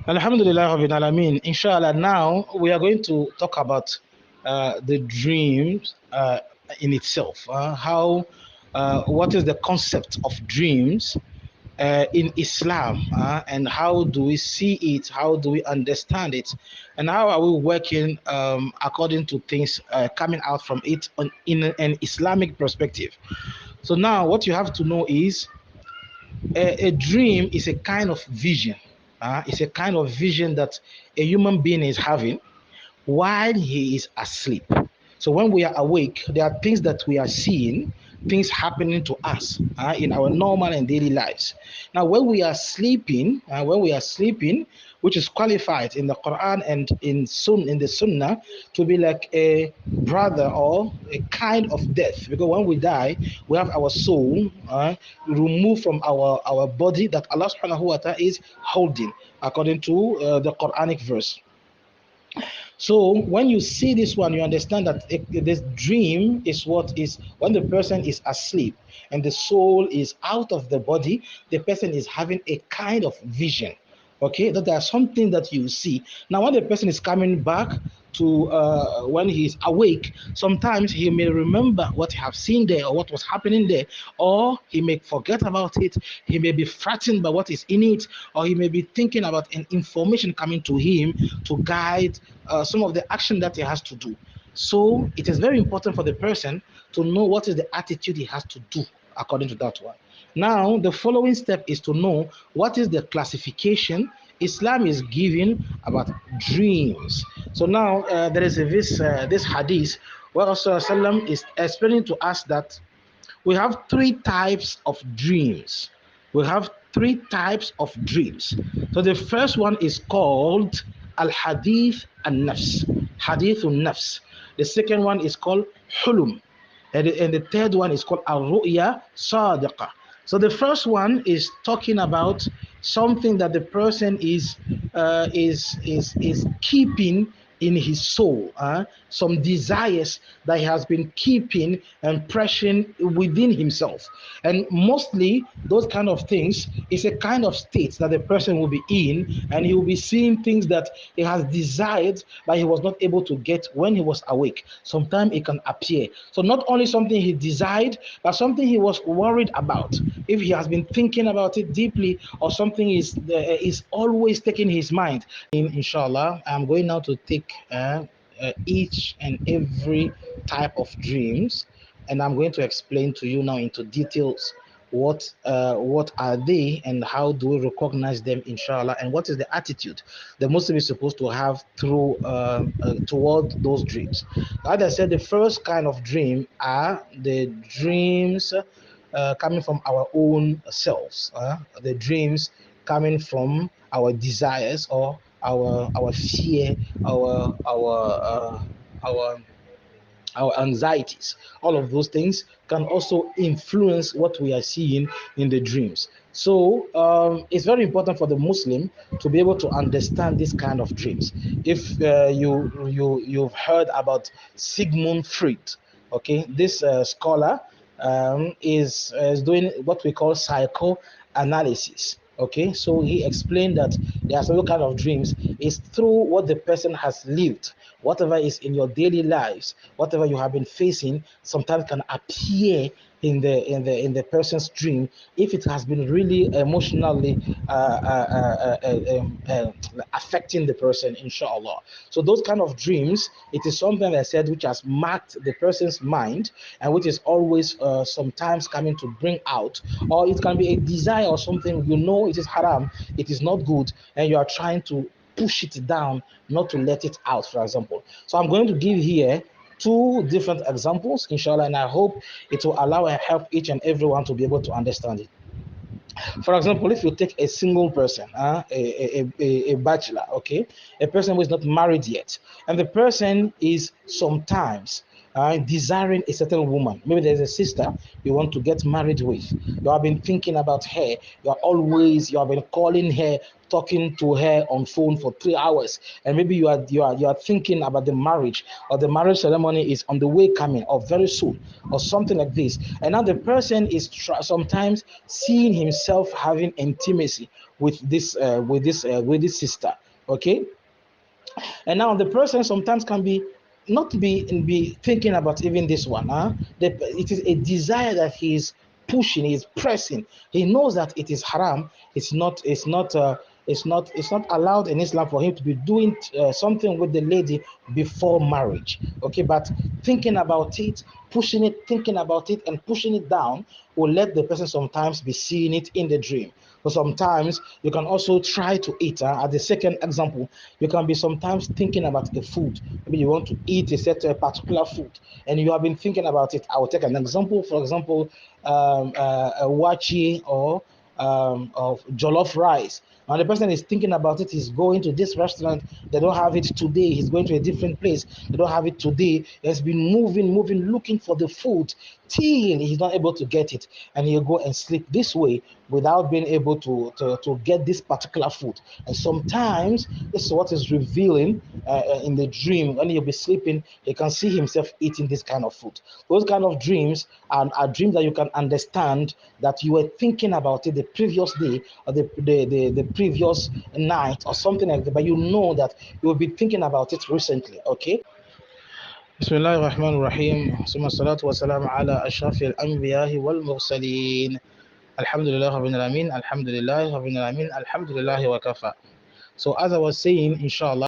Alhamdulillah Rabbil Alameen. Inshallah, now we are going to talk about the dreams in itself. What is the concept of dreams in Islam, and how do we see it? How do we understand it? And how are we working according to things coming out from it in an Islamic perspective? So now what you have to know is a dream is a kind of vision. It's a kind of vision that a human being is having while he is asleep. So when we are awake, there are things that we are seeing, things happening to us in our normal and daily lives. Now, when we are sleeping, which is qualified in the Quran and in the Sunnah to be like a brother or a kind of death, because when we die, we have our soul removed from our body that Allah Subhanahu wa Taala is holding, according to the Quranic verse. So when you see this one, you understand that this dream is what is when the person is asleep and the soul is out of the body, the person is having a kind of vision. Okay, that there's something that you see. Now, when the person is coming back to when he's awake, sometimes he may remember what he have seen there or what was happening there, or he may forget about it. He may be frightened by what is in it, or he may be thinking about an information coming to him to guide some of the action that he has to do. So it is very important for the person to know what is the attitude he has to do according to that one. Now, the following step is to know what is the classification Islam is giving about dreams. So now there is this hadith where Rasulullah is explaining to us that we have three types of dreams. We have three types of dreams. So the first one is called al-hadith an-nafs, hadith an-nafs. The second one is called hulum, and the third one is called al-ru'ya sadiqa. So the first one is talking about something that the person is keeping in his soul, some desires that he has been keeping and pressing within himself. And mostly those kind of things is a kind of state that the person will be in, and he will be seeing things that he has desired but he was not able to get when he was awake. Sometimes it can appear. So not only something he desired, but something he was worried about. If he has been thinking about it deeply, or something is always taking his mind. Inshallah, I'm going now to take each and every type of dreams, and I'm going to explain to you now into details what are they and how do we recognize them, inshallah, and what is the attitude the Muslim is supposed to have through toward those dreams. Like I said, the first kind of dream are the dreams coming from our own selves, the dreams coming from our desires or our fear, our our anxieties. All of those things can also influence what we are seeing in the dreams. So it's very important for the Muslim to be able to understand this kind of dreams. If you've heard about Sigmund Freud, okay, this scholar is doing what we call psychoanalysis. Okay, so he explained that there are some kind of dreams is through what the person has lived. Whatever is in your daily lives, whatever you have been facing, sometimes can appear in the person's dream if it has been really emotionally affecting the person, inshallah. So those kind of dreams, it is something I said which has marked the person's mind, and which is always sometimes coming to bring out, or it can be a desire or something it is haram, it is not good, and you are trying to push it down, not to let it out, for example. So I'm going to give here two different examples, inshallah, and I hope it will allow and help each and everyone to be able to understand it. For example, if you take a single person, a bachelor, okay, a person who is not married yet, and the person is sometimes desiring a certain woman. Maybe there's a sister you want to get married with. You have been thinking about her. You have been calling her, talking to her on phone for 3 hours, and maybe you are thinking about the marriage, or the marriage ceremony is on the way coming or very soon, or something like this. And now the person is sometimes seeing himself having intimacy with this sister. Okay, and now the person sometimes can be not be thinking about even this one. It is a desire that he is pushing, he is pressing. He knows that it is haram. It's not allowed in Islam for him to be doing something with the lady before marriage. Okay, but thinking about it, pushing it, thinking about it, and pushing it down will let the person sometimes be seeing it in the dream. But sometimes you can also try to eat. At the second example, you can be sometimes thinking about a food. Maybe you want to eat a particular food, and you have been thinking about it. I will take an example. For example, a wachi or of jollof rice. And the person is thinking about it. He's going to this restaurant. They don't have it today. He's going to a different place. They don't have it today. He has been moving, looking for the food till he's not able to get it, and he'll go and sleep this way without being able to get this particular food. And sometimes this is what is revealing in the dream. When he'll be sleeping, he can see himself eating this kind of food. Those kind of dreams are dreams that you can understand that you were thinking about it the previous day, or the previous night, or something like that, but you know that you will be thinking about it recently. Okay. بسم الله الرحمن الرحيم ثم الصلاة والسلام على أشرف الأنبياء والمرسلين الحمد لله رب العالمين الحمد لله رب العالمين الحمد لله وكفى. So as I was saying, inshallah,